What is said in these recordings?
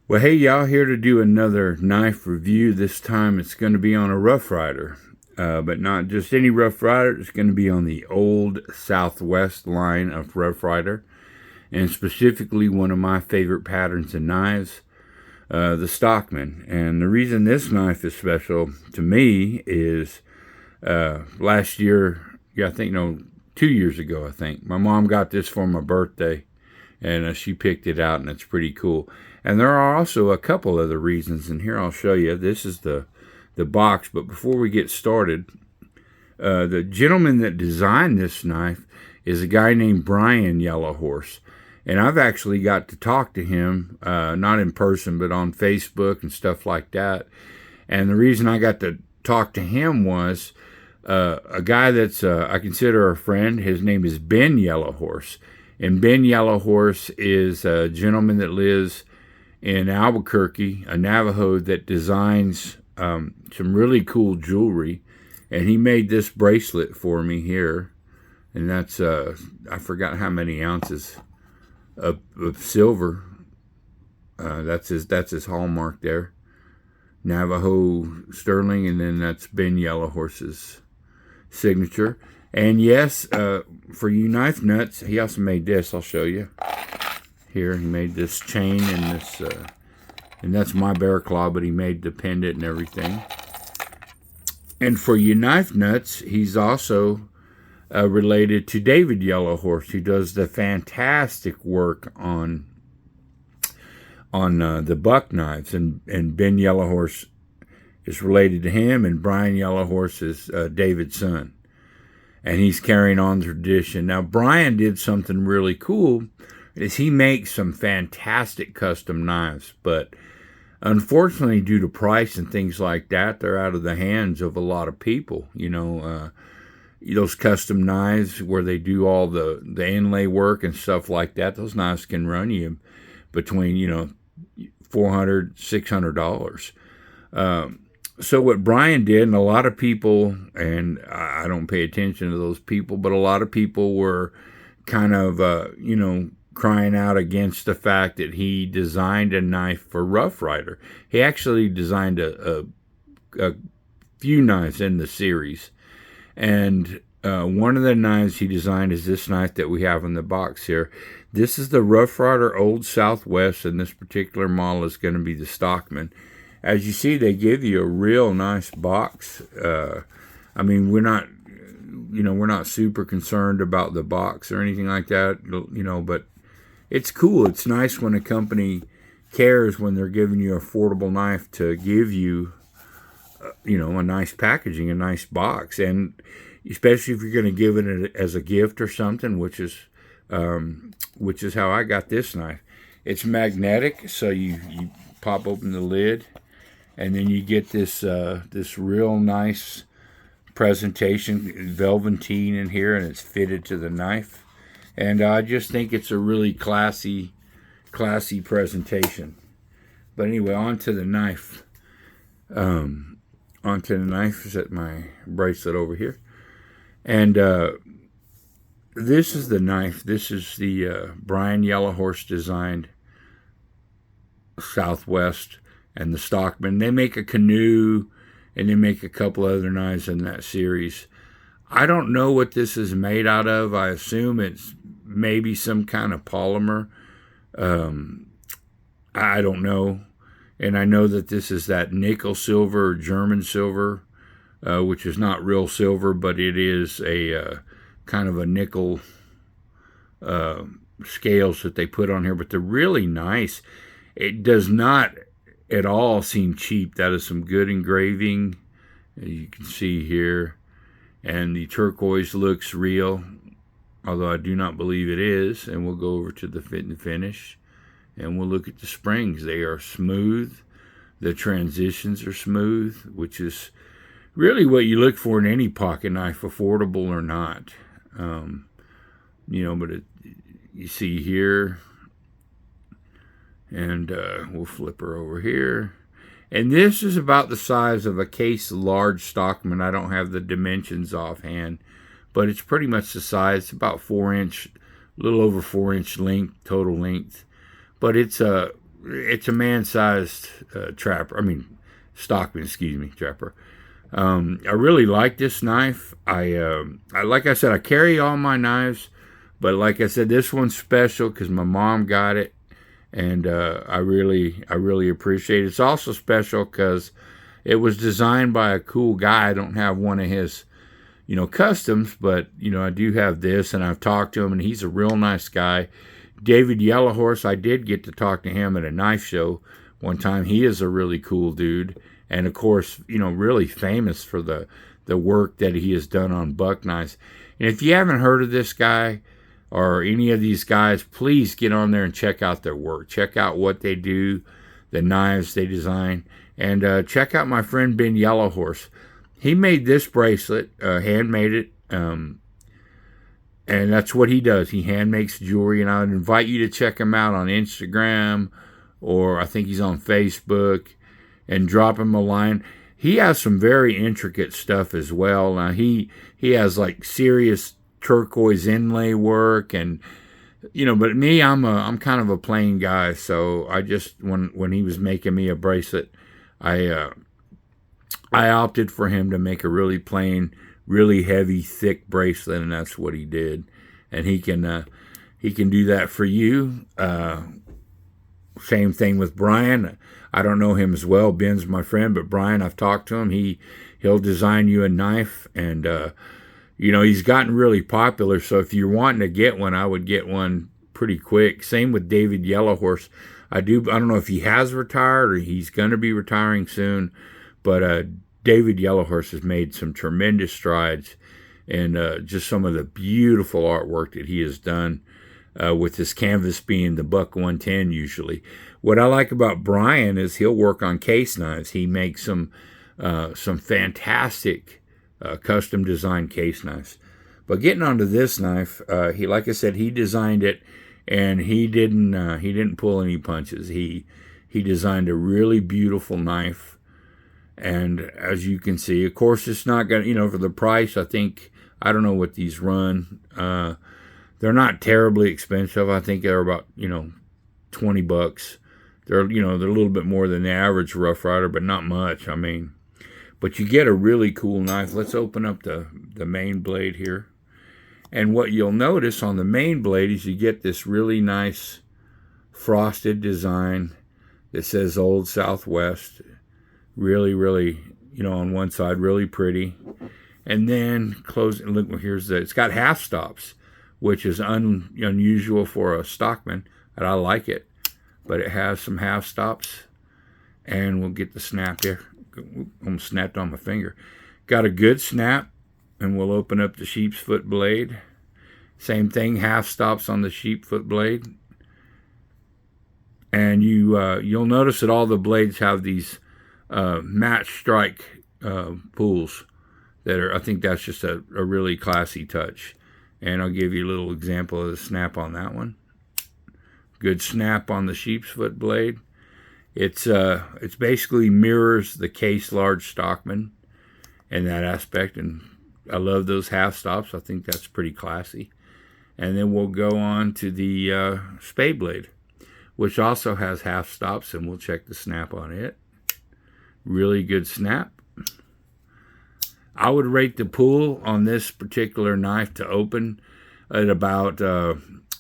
Well, hey, y'all, here to do another knife review. This time it's going to be on a Rough Rider, but not just any Rough Rider. It's going to be on the Old Southwest line of Rough Rider, and specifically one of my favorite patterns of knives, the Stockman. And the reason this knife is special to me is last year, I think, no, 2 years ago, I think, my mom got this for my birthday, and she picked it out, and it's pretty cool. And there are also a couple other reasons, and here I'll show you. This is the box, but before we get started, the gentleman that designed this knife is a guy named Brian Yellowhorse, and I've actually got to talk to him, not in person, but on Facebook and stuff like that. And the reason I got to talk to him was a guy that's I consider a friend. His name is Ben Yellowhorse, and Ben Yellowhorse is a gentleman that lives in Albuquerque, a Navajo that designs some really cool jewelry, and he made this bracelet for me here, and that's I forgot how many ounces of silver. That's his hallmark there, Navajo sterling, and then that's Ben Yellowhorse's signature. And yes, for you knife nuts, he also made this. I'll show you. Here, he made this chain and this, and that's my bear claw, but he made the pendant and everything. And for you knife nuts, he's also related to David Yellowhorse, who does the fantastic work on the buck knives, and Ben Yellowhorse is related to him, and Brian Yellowhorse is David's son, and he's carrying on the tradition. Now, Brian did something really cool. Is he makes some fantastic custom knives, but unfortunately, due to price and things like that, they're out of the hands of a lot of people. You know, those custom knives where they do all the inlay work and stuff like that, those knives can run you between, $400, $600. So what Brian did, and a lot of people, and I don't pay attention to those people, but a lot of people were kind of, crying out against the fact that he designed a knife for Rough Rider. He actually designed a few knives in the series, and one of the knives he designed is this knife that we have in the box here. This is the Rough Rider Old Southwest, and this particular model is going to be the Stockman. As you see, they give you a real nice box. I mean, we're not super concerned about the box or anything like that, but it's cool. It's nice when a company cares when they're giving you an affordable knife to give you, a nice packaging, a nice box, and especially if you're going to give it as a gift or something, which is how I got this knife. It's magnetic, so you pop open the lid, and then you get this real nice presentation, velveteen in here, and it's fitted to the knife. And I just think it's a really classy presentation. But anyway, onto the knife. Set my bracelet over here. And this is the knife. This is the Brian Yellowhorse designed Southwest and the Stockman. They make a canoe, and they make a couple other knives in that series. I don't know what this is made out of. I assume it's maybe some kind of polymer. I don't know. And I know that this is that nickel silver or German silver, which is not real silver, but it is a kind of a nickel scales that they put on here. But they're really nice. It does not at all seem cheap. That is some good engraving, as you can see here. And the turquoise looks real, although I do not believe it is. And we'll go over to the fit and finish, and we'll look at the springs. They are smooth. The transitions are smooth, which is really what you look for in any pocket knife, affordable or not. But you see here, and we'll flip her over here. And this is about the size of a case large Stockman. I don't have the dimensions offhand, but it's pretty much the size. It's about 4 inch, a little over 4 inch length, total length. But it's it's a man-sized trapper. I mean, Stockman, excuse me, trapper. I really like this knife. I like I said, I carry all my knives, but like I said, this one's special because my mom got it, and I really appreciate it. It's also special because it was designed by a cool guy. I don't have one of his, customs, but I do have this, and I've talked to him, and he's a real nice guy. David Yellowhorse, I did get to talk to him at a knife show one time. He is a really cool dude. And of course, really famous for the work that he has done on buck knives. And if you haven't heard of this guy or any of these guys, please get on there and check out their work. Check out what they do, the knives they design, and check out my friend Ben Yellowhorse. He made this bracelet, handmade it, and that's what he does. He hand makes jewelry, and I would invite you to check him out on Instagram, or I think he's on Facebook, and drop him a line. He has some very intricate stuff as well. Now he has like serious turquoise inlay work, and but me, I'm kind of a plain guy. So I just when he was making me a bracelet, I opted for him to make a really plain, really heavy, thick bracelet, and that's what he did. And he can do that for you. Same thing with Brian. I don't know him as well. Ben's my friend, but Brian, I've talked to him. He'll design you a knife, and he's gotten really popular. So if you're wanting to get one, I would get one pretty quick. Same with David Yellowhorse. I don't know if he has retired or he's going to be retiring soon, but David Yellowhorse has made some tremendous strides, and just some of the beautiful artwork that he has done. With his canvas being the buck 110 usually. What I like about Brian is he'll work on case knives. He makes some fantastic custom designed case knives. But getting onto this knife, like I said, he designed it, and he didn't pull any punches. He designed a really beautiful knife, and as you can see, of course, it's not gonna for the price. I don't know what these run. They're not terribly expensive. I think they're about, $20. They're a little bit more than the average Rough Rider, but not much. But you get a really cool knife. Let's open up the main blade here. And what you'll notice on the main blade is you get this really nice frosted design that says Old Southwest. Really, really, on one side, really pretty. And then look, it's got half stops, which is unusual for a Stockman, and I like it. But it has some half stops, and we'll get the snap here. Almost snapped on my finger. Got a good snap, and we'll open up the sheep's foot blade. Same thing, half stops on the sheep foot blade. And you'll notice that all the blades have these match strike pulls that are. I think that's just a really classy touch. And I'll give you a little example of the snap on that one. Good snap on the sheep's foot blade. It's basically mirrors the case large Stockman in that aspect, and I love those half stops. I think that's pretty classy. And then we'll go on to the spade blade, which also has half stops, and we'll check the snap on it. Really good snap. I would rate the pull on this particular knife to open at about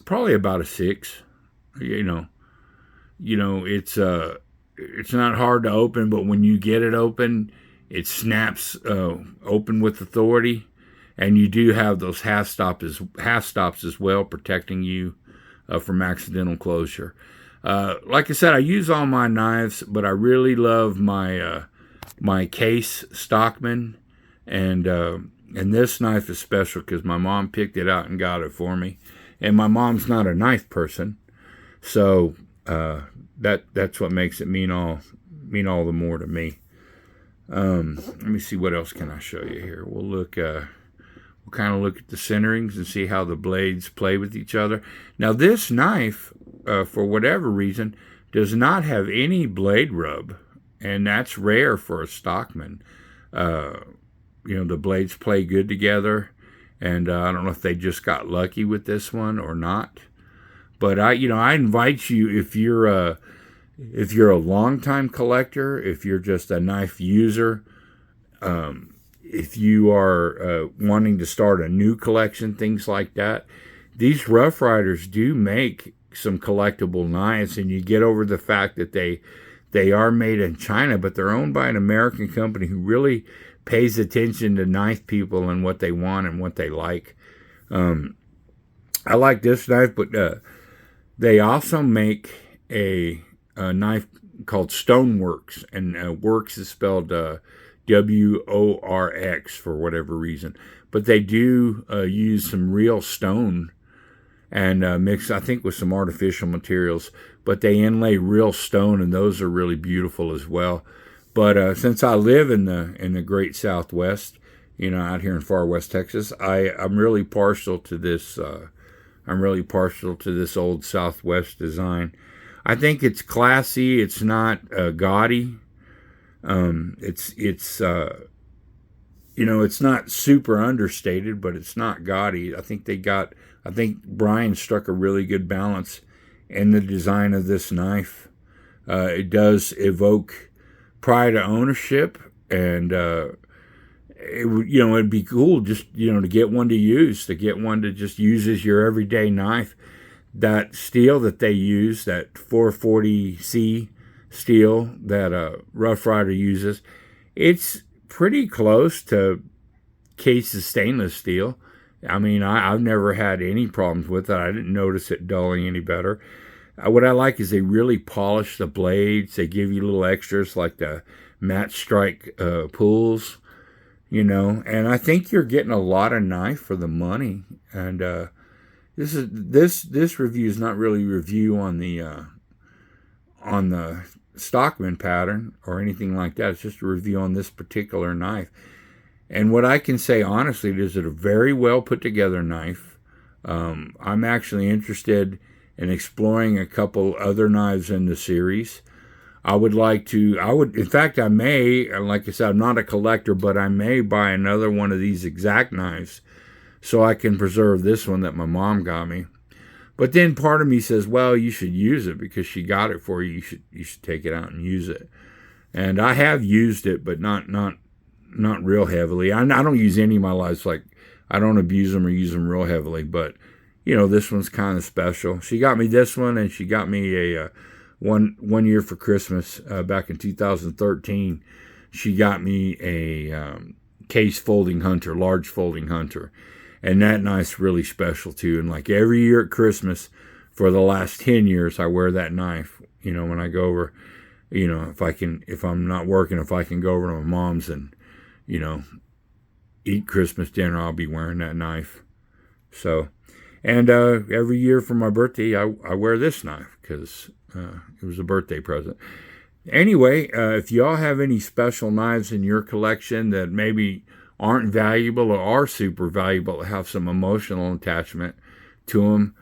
probably about a 6. It's not hard to open, but when you get it open, it snaps open with authority, and you do have those half stops as well, protecting you from accidental closure. Like I said, I use all my knives, but I really love my case Stockman. And this knife is special because my mom picked it out and got it for me. And my mom's not a knife person, so that's what makes it mean all the more to me. Let me see, what else can I show you here. We'll kind of look at the centerings and see how the blades play with each other. Now this knife, for whatever reason, does not have any blade rub, and that's rare for a Stockman. The blades play good together, and I don't know if they just got lucky with this one or not. But I invite you, if you're If you're a longtime collector, if you're just a knife user, if you are wanting to start a new collection, things like that, these Rough Riders do make some collectible knives, and you get over the fact that they are made in China, but they're owned by an American company who really pays attention to knife people and what they want and what they like. I like this knife, but they also make a knife called Stoneworks, and Works is spelled WORX for whatever reason. But they do use some real stone and mix, I think, with some artificial materials. But they inlay real stone, and those are really beautiful as well. But since I live in the Great Southwest, out here in far West Texas, I'm really partial to this. I'm really partial to this Old Southwest design. I think it's classy. It's not gaudy. It's not super understated, but it's not gaudy. I think Brian struck a really good balance in the design of this knife. It does evoke pride of ownership, and it'd be cool just to get one to use, to get one to just use as your everyday knife. That steel that they use, that 440C steel that Rough Rider uses, it's pretty close to Case's stainless steel. I mean, I've never had any problems with it. I didn't notice it dulling any better. What I like is they really polish the blades. They give you little extras like the matte strike pulls, and I think you're getting a lot of knife for the money. And this review is not really a review on the Stockman pattern or anything like that. It's just a review on this particular knife. And what I can say honestly is it a very well put together knife. I'm actually interested in exploring a couple other knives in the series. In fact, I may, like I said, I'm not a collector, but I may buy another one of these exact knives so I can preserve this one that my mom got me. But then part of me says, well, you should use it because she got it for you. You should take it out and use it. And I have used it, but not real heavily. I don't use any of my knives. Like, I don't abuse them or use them real heavily. But this one's kind of special. She got me this one, and she got me a one year for Christmas back in 2013. She got me a Case folding hunter, large folding hunter. And that knife's really special too. And like every year at Christmas for the last 10 years, I wear that knife. When I go over, if I'm not working, if I can go over to my mom's and, eat Christmas dinner, I'll be wearing that knife. So, and every year for my birthday, I wear this knife because it was a birthday present. Anyway, if y'all have any special knives in your collection that maybe aren't valuable or are super valuable, have some emotional attachment to them,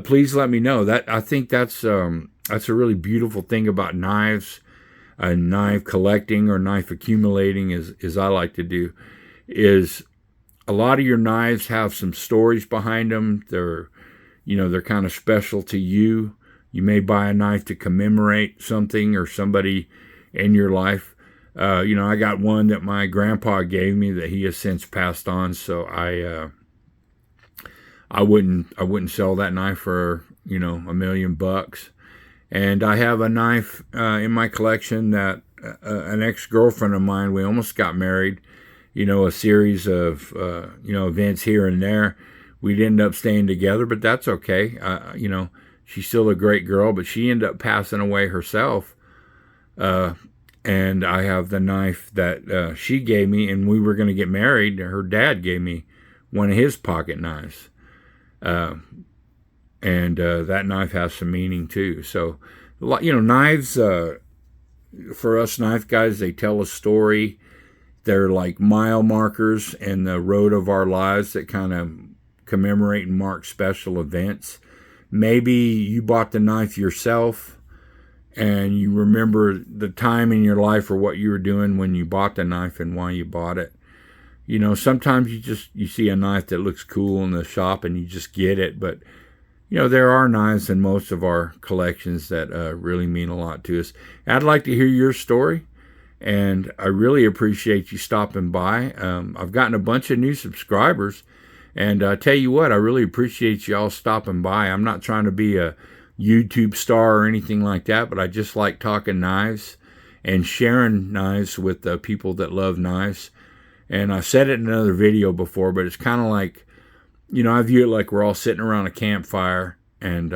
please let me know. I think that's a really beautiful thing about knives, knife collecting or knife accumulating, as I like to do, is a lot of your knives have some stories behind them. They're kind of special to you. You may buy a knife to commemorate something or somebody in your life. I got one that my grandpa gave me that he has since passed on, so I wouldn't sell that knife for $1 million. And I have a knife in my collection that an ex-girlfriend of mine, we almost got married, a series of events here and there. We'd end up staying together, but that's okay. She's still a great girl, but she ended up passing away herself. And I have the knife that she gave me, and we were going to get married. Her dad gave me one of his pocket knives. And that knife has some meaning too. So, knives, for us knife guys, they tell a story. They're like mile markers in the road of our lives that kind of commemorate and mark special events. Maybe you bought the knife yourself and you remember the time in your life or what you were doing when you bought the knife and why you bought it. Sometimes you see a knife that looks cool in the shop and you just get it, but there are knives in most of our collections that really mean a lot to us. I'd like to hear your story, and I really appreciate you stopping by. I've gotten a bunch of new subscribers, and I tell you what, I really appreciate y'all stopping by. I'm not trying to be a YouTube star or anything like that, but I just like talking knives and sharing knives with people that love knives. And I said it in another video before, but it's kind of like, I view it like we're all sitting around a campfire, and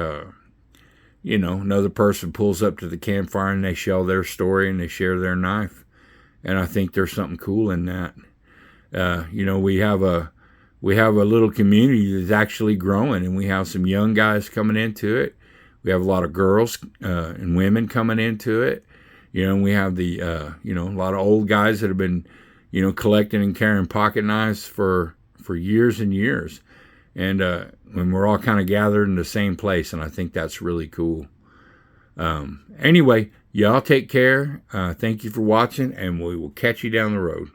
another person pulls up to the campfire and they share their story and they share their knife. And I think there's something cool in that. We have a little community that's actually growing, and we have some young guys coming into it. We have a lot of girls and women coming into it. And we have a lot of old guys that have been, collecting and carrying pocket knives for years and years. And when we're all kind of gathered in the same place, and I think that's really cool. Anyway, y'all take care. Thank you for watching, and we will catch you down the road.